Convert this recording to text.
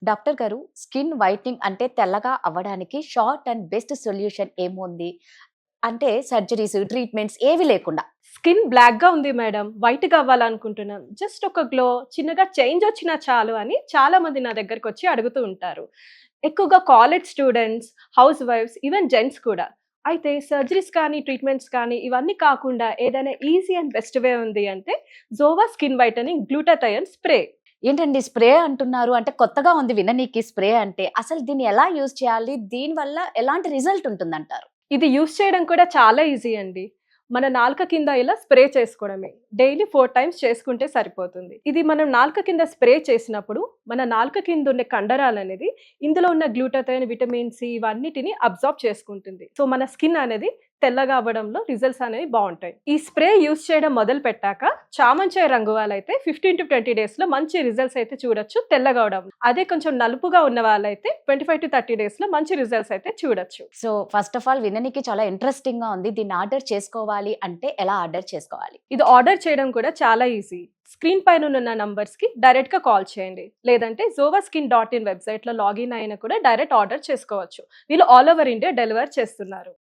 Doctor గారు, skin whitening అంటే తెల్లగా అవ్వడానికి షార్ట్ అండ్ బెస్ట్ సొల్యూషన్ ఏముంది? అంటే సర్జరీస్, ట్రీట్మెంట్స్ ఏవి లేకుండా. స్కిన్ బ్లాక్‌గా ఉంది మేడం. వైట్‌గా అవ్వాలనుకుంటున్నాం. జస్ట్ ఒక గ్లో, చిన్నగా చేంజ్ వచ్చినా చాలు అని చాలామంది నా దగ్గరకొచ్చి అడుగుతూ ఉంటారు. ఎక్కువగా college students, house wives, even gents కూడా. అయితే సర్జరీస్ కానీ, ట్రీట్మెంట్స్ కానీ ఇవన్నీ కాకుండా ఏదైనా ఈజీ అండ్ బెస్ట్ వే ఉంది అంటే జోవా స్కిన్ వైటనింగ్ గ్లూటాథయోన్ స్ప్రే. ఏంటండి స్ప్రే అంటున్నారు? అంటే కొత్తగా ఉంది విననీకి స్ప్రే అంటే. అసలు దీన్ని ఎలా యూజ్ చేయాలి? దీనివల్ల ఎలాంటి రిజల్ట్ ఉంటుందంటారు? ఇది యూజ్ చేయడం కూడా చాలా ఈజీ అండి. మన నాలుక కింద ఇలా స్ప్రే చేసుకోవడమే. డైలీ 4 టైమ్స్ చేసుకుంటే సరిపోతుంది. ఇది మనం నాలుక కింద స్ప్రే చేసినప్పుడు మన నాలుక కింద ఉండే కండరాలనేది ఇందులో ఉన్న గ్లూటాథయోన్, విటమిన్ సి ఇవన్నిటిని అబ్జార్బ్ చేసుకుంటుంది. సో మన స్కిన్ అనేది తెల్లగా అవ్వడంలో రిజల్ట్స్ అనేవి బావుంటాయి. ఈ స్ప్రే యూజ్ చేయడం మొదలుపెట్టాక చామంచాయ రంగు వాళ్ళైతే 15-20 డేస్‌లో మంచి రిజల్ట్స్ అయితే చూడొచ్చు తెల్లగా అవ్వడం. అదే కొంచెం నలుపుగా ఉన్న వాళ్ళైతే 25-30 డేస్‌లో మంచి రిజల్ట్స్ అయితే చూడొచ్చు. సో ఫస్ట్ ఆఫ్ ఆల్ విననీకి చాలా ఇంట్రెస్టింగ్‌గా ఉంది. దీన్ని ఆర్డర్ చేసుకోవాలి అంటే ఎలా ఆర్డర్ చేసుకోవాలి? ఇది ఆర్డర్ చేయడం కూడా చాలా ఈజీ. స్క్రీన్ పైన ఉన్న నంబర్స్‌కి డైరెక్ట్‌గా కాల్ చేయండి. లేదంటే zovaskin.in వెబ్‌సైట్‌లో లాగిన్ అయినా కూడా డైరెక్ట్ ఆర్డర్ చేసుకోవచ్చు. వీళ్ళు ఆల్ ఓవర్ ఇండియా డెలివర్ చేస్తున్నారు.